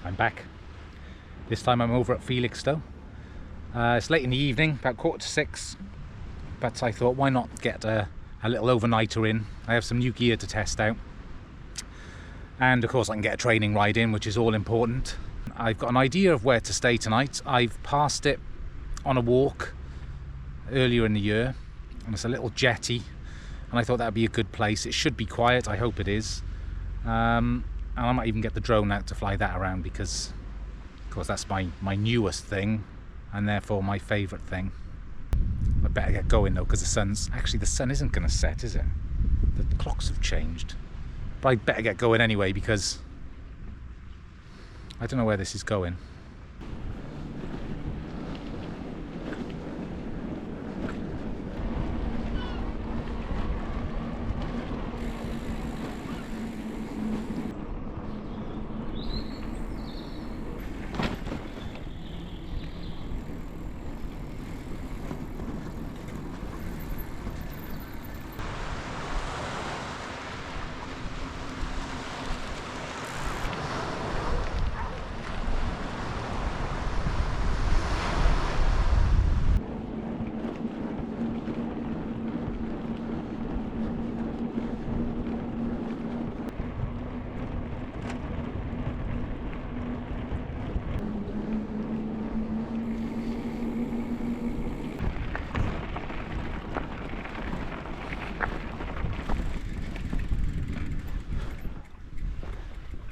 I'm back. This time I'm over at Felixstowe. It's late in the evening, about 5:45, but I thought why not get a little overnighter in. I have some new gear to test out, and of course I can get a training ride in, which is all important. I've got an idea of where to stay tonight. I've passed it on a walk earlier in the year, and it's a little jetty, and I thought that would be a good place. It should be quiet, I hope it is. And I might even get the drone out to fly that around, because of course that's my newest thing, and therefore my favourite thing. I better get going though, because the sun isn't going to set, is it? The clocks have changed. But I better get going anyway, because I don't know where this is going.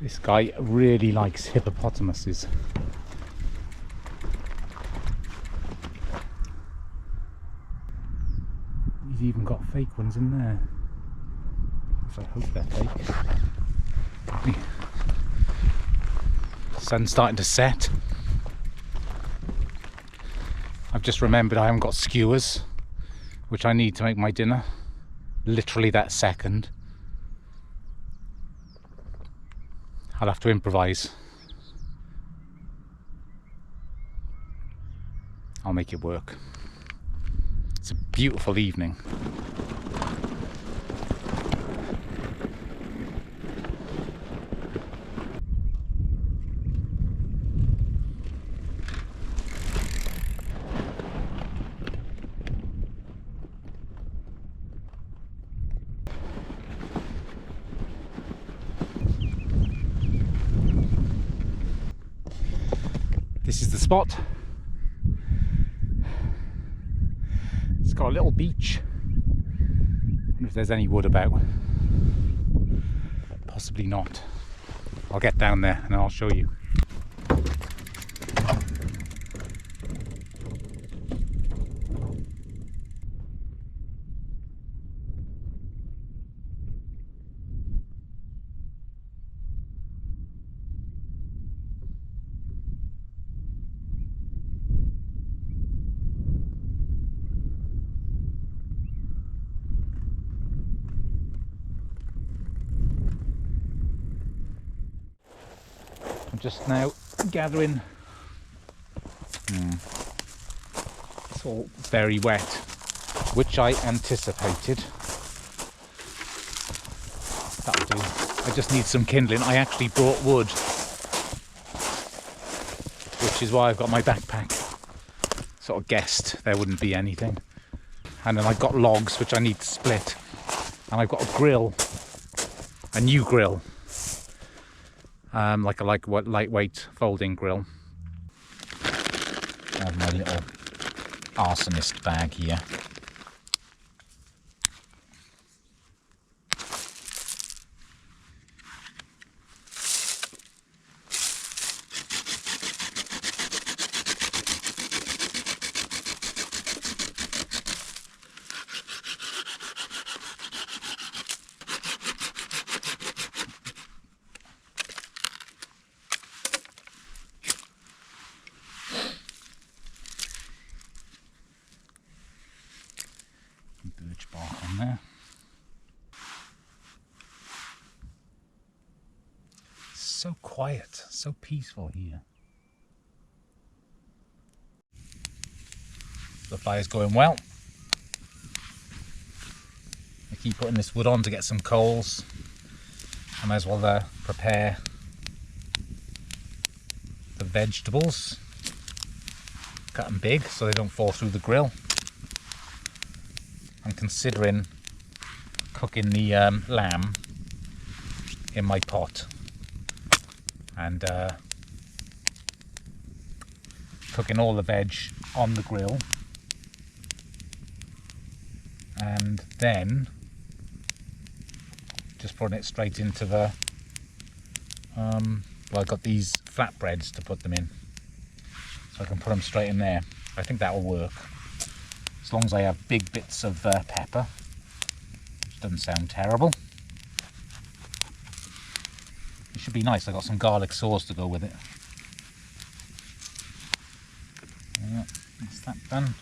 This guy really likes hippopotamuses. He's even got fake ones in there. So I hope they're fake. Sun's starting to set. I've just remembered I haven't got skewers, which I need to make my dinner. Literally that second. I'll have to improvise. I'll make it work. It's a beautiful evening. This is the spot. It's got a little beach. I wonder if there's any wood about. Possibly not. I'll get down there and I'll show you. I'm just now gathering. It's all very wet, which I anticipated. That'll do. I just need some kindling. I actually brought wood, which is why I've got my backpack. Sort of guessed there wouldn't be anything. And then I've got logs, which I need to split. And I've got a grill, a new grill. Like a lightweight folding grill. I have my little arsonist bag here. Birch bark on there. So quiet, so peaceful here. The fire's going well. I keep putting this wood on to get some coals. I might as well prepare the vegetables. Cut them big so they don't fall through the grill. I'm considering cooking the lamb in my pot and cooking all the veg on the grill, and then just putting it straight into the well, I've got these flatbreads to put them in, so I can put them straight in there. I think that will work, as long as I have big bits of pepper, which doesn't sound terrible. It should be nice. I got some garlic sauce to go with it. Yeah, that's that done.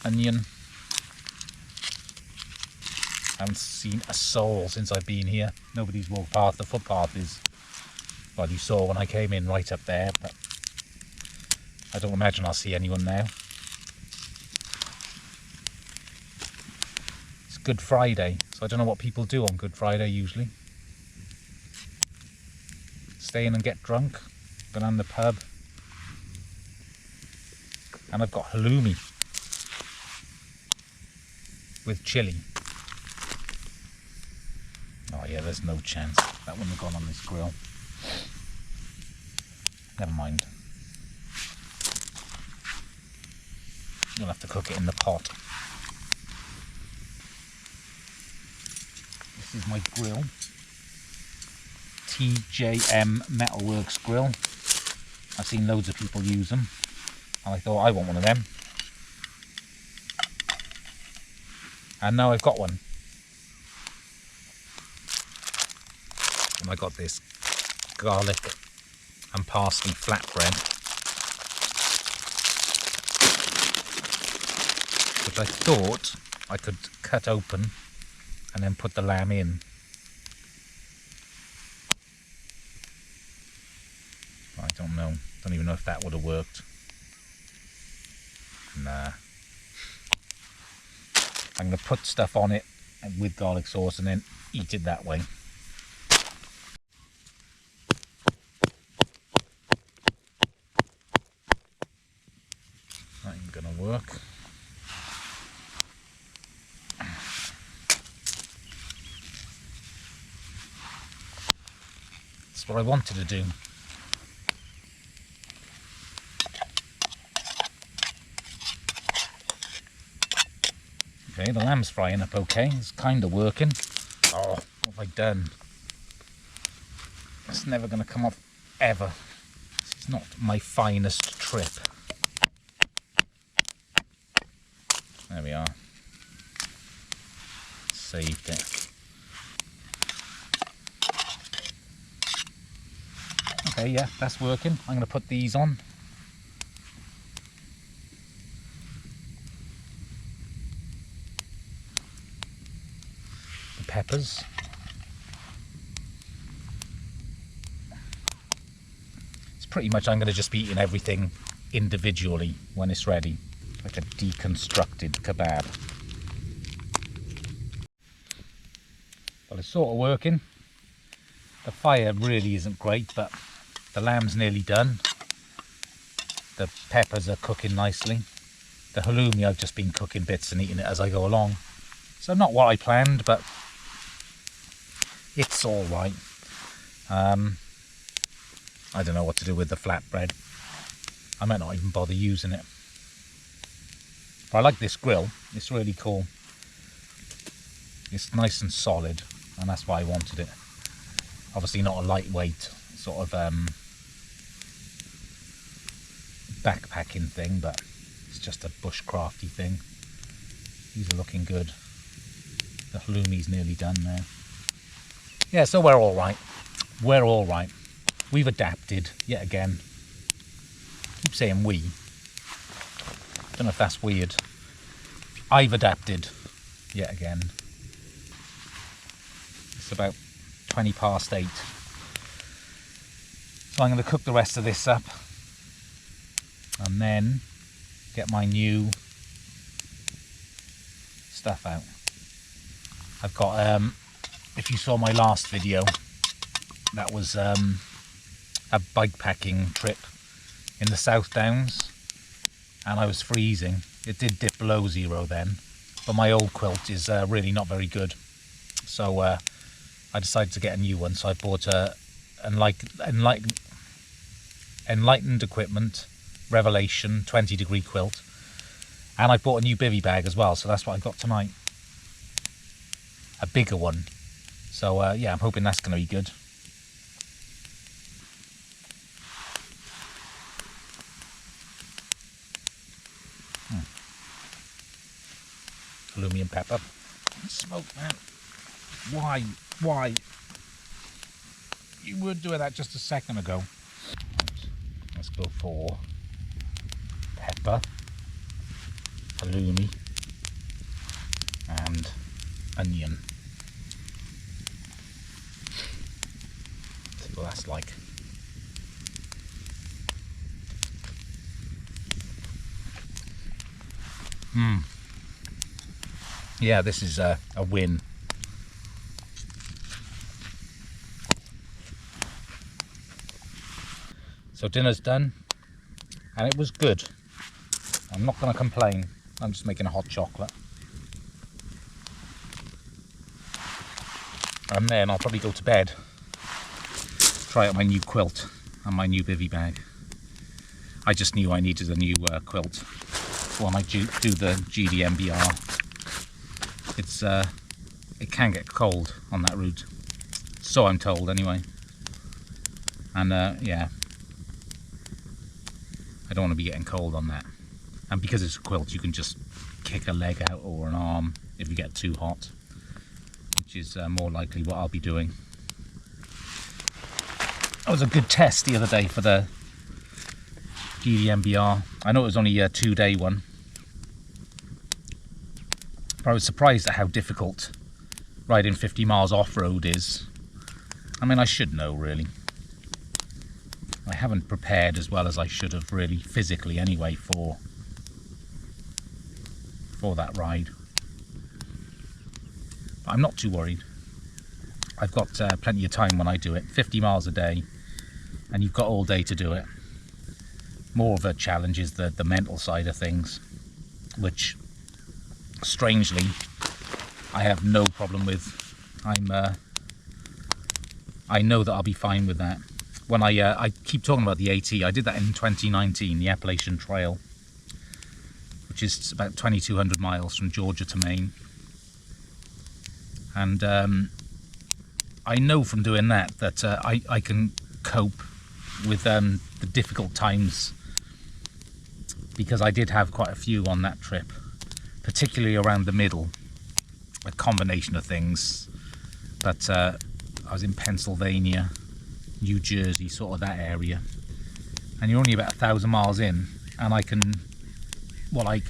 Onion. I haven't seen a soul since I've been here. Nobody's walked past. The footpath is, well, you saw when I came in, right up there, but I don't imagine I'll see anyone now. It's Good Friday, so I don't know what people do on Good Friday usually. Stay in and get drunk, go down the pub. And I've got halloumi with chilli. Oh yeah, there's no chance. That wouldn't have gone on this grill. Never mind. You'll have to cook it in the pot. This is my grill. TJM Metalworks grill. I've seen loads of people use them, and I thought I want one of them. And now I've got one. And I got this garlic and parsley flatbread, which I thought I could cut open and then put the lamb in. I don't know. Don't even know if that would have worked. Nah. I'm going to put stuff on it with garlic sauce and then eat it that way. That ain't going to work. That's what I wanted to do. Okay, the lamb's frying up okay. It's kind of working. Oh, what have I done? It's never going to come off, ever. It's not my finest trip. There we are. Saved it. Okay, yeah, that's working. I'm going to put these on. Peppers. It's pretty much, I'm going to just be eating everything individually when it's ready, like a deconstructed kebab. Well, it's sort of working. The fire really isn't great, but the lamb's nearly done. The peppers are cooking nicely. The halloumi, I've just been cooking bits and eating it as I go along. So not what I planned, but it's all right. I don't know what to do with the flatbread. I might not even bother using it. But I like this grill. It's really cool. It's nice and solid, and that's why I wanted it. Obviously not a lightweight sort of backpacking thing, but it's just a bushcrafty thing. These are looking good. The halloumi's nearly done there. Yeah, so we're all right. We're all right. We've adapted yet again. Keep saying we. Don't know if that's weird. I've adapted yet again. It's about 20 past 8. So I'm going to cook the rest of this up and then get my new stuff out. I've got, if you saw my last video, that was a bikepacking trip in the South Downs, and I was freezing. It did dip below 0 then, but my old quilt is really not very good. So I decided to get a new one. So I bought a Enlightened Equipment Revelation 20-degree quilt, and I bought a new Bivvy bag as well. So that's what I got tonight, a bigger one. So yeah, I'm hoping that's going to be good. Aluminium pepper. Smoke, man. Why? You were doing that just a second ago. Right, let's go for pepper, halloumi, and onion. See what that's like. Yeah, this is a win. So dinner's done, and it was good. I'm not going to complain. I'm just making a hot chocolate. And then I'll probably go to bed, try out my new quilt and my new Bivvy bag. I just knew I needed a new quilt when I do the GDMBR. It can get cold on that route, so I'm told anyway. And yeah, I don't want to be getting cold on that. And because it's a quilt, you can just kick a leg out or an arm if you get too hot, which is more likely what I'll be doing. That was a good test the other day for the GDMBR. I know it was only a 2-day one, but I was surprised at how difficult riding 50 miles off-road is. I mean, I should know, really. I haven't prepared as well as I should have, really, physically anyway, for that ride. But I'm not too worried. I've got plenty of time when I do it. 50 miles a day, and you've got all day to do it. More of a challenge is the mental side of things, which, strangely, I have no problem with. I know that I'll be fine with that. When I keep talking about the AT, I did that in 2019, the Appalachian Trail, which is about 2,200 miles from Georgia to Maine. And I know from doing that I can cope with the difficult times, because I did have quite a few on that trip, particularly around the middle, a combination of things. But I was in Pennsylvania, New Jersey, sort of that area, and you're only about 1,000 miles in, and I can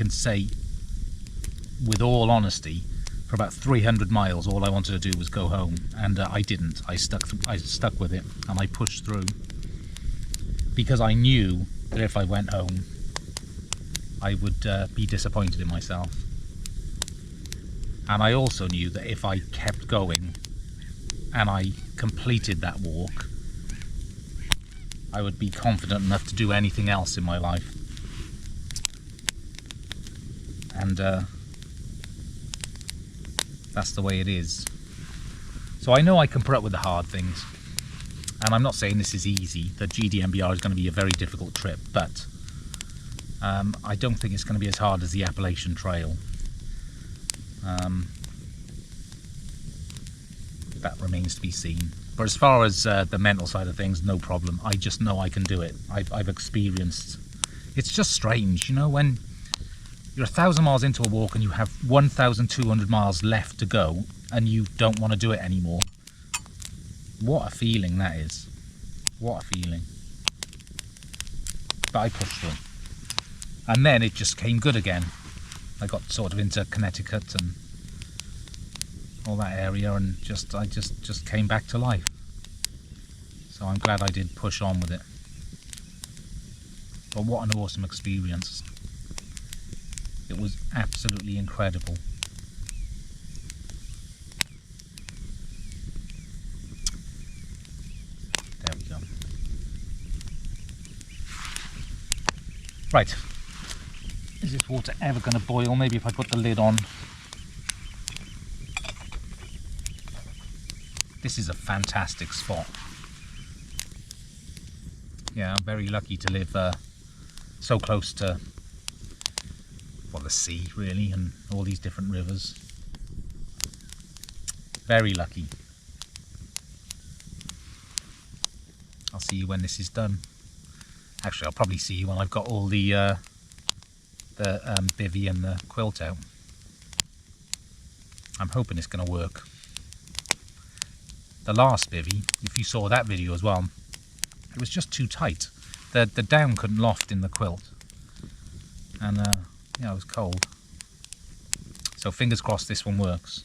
say with all honesty, for about 300 miles all I wanted to do was go home, and I didn't. I stuck with it, and I pushed through, because I knew that if I went home I would be disappointed in myself. And I also knew that if I kept going and I completed that walk, I would be confident enough to do anything else in my life. And that's the way it is. So I know I can put up with the hard things, and I'm not saying this is easy. The GDMBR is going to be a very difficult trip, but I don't think it's going to be as hard as the Appalachian Trail. That remains to be seen. But as far as the mental side of things, no problem. I just know I can do it. I've experienced. It's just strange, you know, when you're 1,000 miles into a walk and you have 1,200 miles left to go and you don't want to do it anymore. What a feeling that is. What a feeling. But I pushed through. And then it just came good again. I got sort of into Connecticut and all that area, and I just came back to life. So I'm glad I did push on with it. But what an awesome experience. It was absolutely incredible. There we go. Right, is this water ever going to boil? Maybe if I put the lid on. This is a fantastic spot. Yeah, I'm very lucky to live so close to, well, the sea really, and all these different rivers. Very lucky. I'll see you when this is done. Actually, I'll probably see you when I've got all the bivvy and the quilt out. I'm hoping it's going to work. The last bivvy, if you saw that video as well, it was just too tight. The down couldn't loft in the quilt, and yeah, it was cold. So fingers crossed this one works.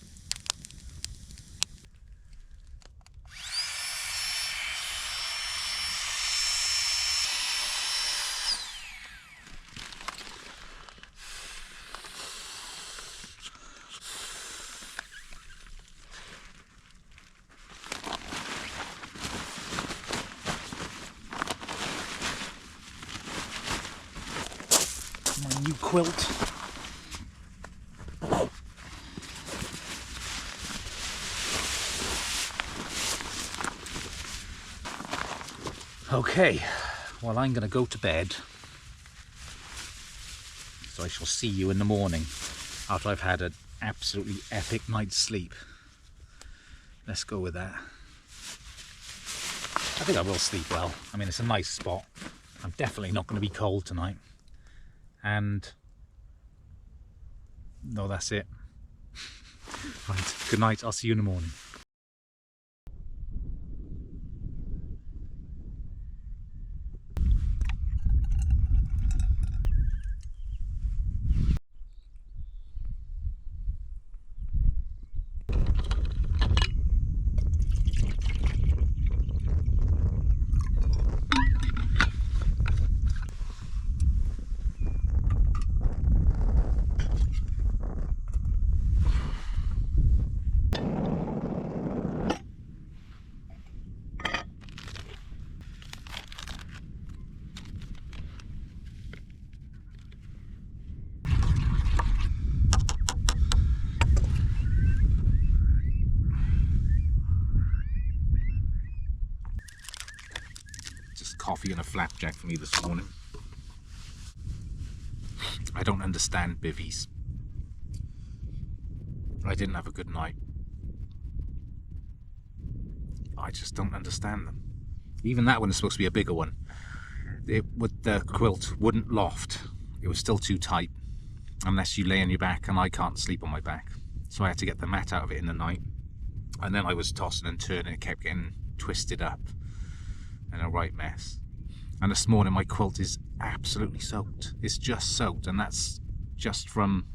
My new quilt. Okay, well, I'm going to go to bed, so I shall see you in the morning after I've had an absolutely epic night's sleep. Let's go with that. I think I will sleep well. I mean, it's a nice spot. I'm definitely not going to be cold tonight. And no, that's it. Right, good night. I'll see you in the morning. Coffee and a flapjack for me this morning. I don't understand bivvies. I didn't have a good night. I just don't understand them. Even that one is supposed to be a bigger one. The quilt wouldn't loft. It was still too tight unless you lay on your back, and I can't sleep on my back. So I had to get the mat out of it in the night. And then I was tossing and turning. It kept getting twisted up. And a right mess. And this morning my quilt is absolutely soaked. It's just soaked, and that's just from,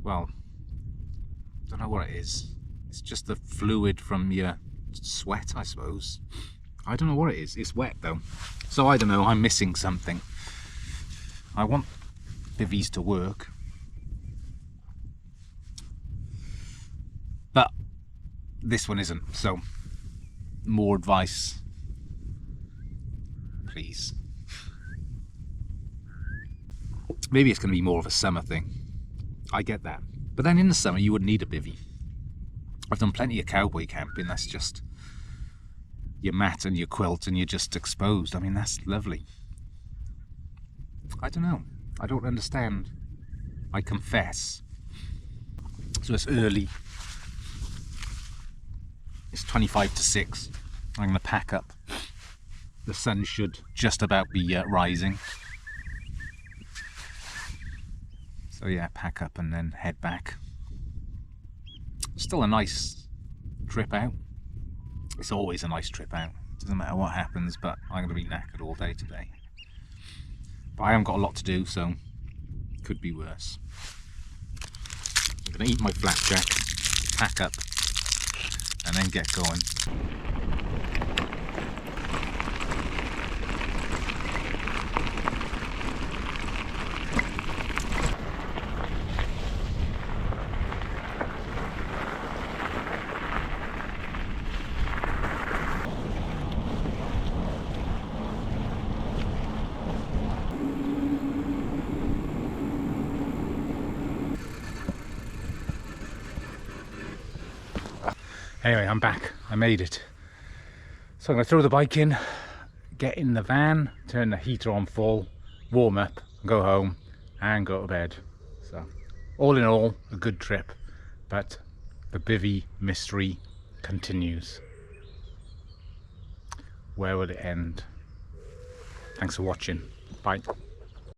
well, I don't know what it is. It's just the fluid from your sweat, I suppose. I don't know what it is. It's wet though. So I don't know, I'm missing something. I want bivvies to work. But this one isn't, so more advice, please. Maybe it's going to be more of a summer thing. I get that. But then in the summer you wouldn't need a bivvy. I've done plenty of cowboy camping. That's just your mat and your quilt and you're just exposed. I mean, that's lovely. I don't know. I don't understand. I confess. So it's early. It's 25 to 6. I'm going to pack up. The sun should just about be rising. So yeah, pack up and then head back. Still a nice trip out. It's always a nice trip out. Doesn't matter what happens, but I'm going to be knackered all day today. But I haven't got a lot to do, so it could be worse. I'm going to eat my flapjack, pack up, and then get going. Anyway, I'm back. I made it. So I'm going to throw the bike in, get in the van, turn the heater on full, warm up, go home and go to bed. So all in all, a good trip, but the Bivvy mystery continues. Where will it end? Thanks for watching. Bye.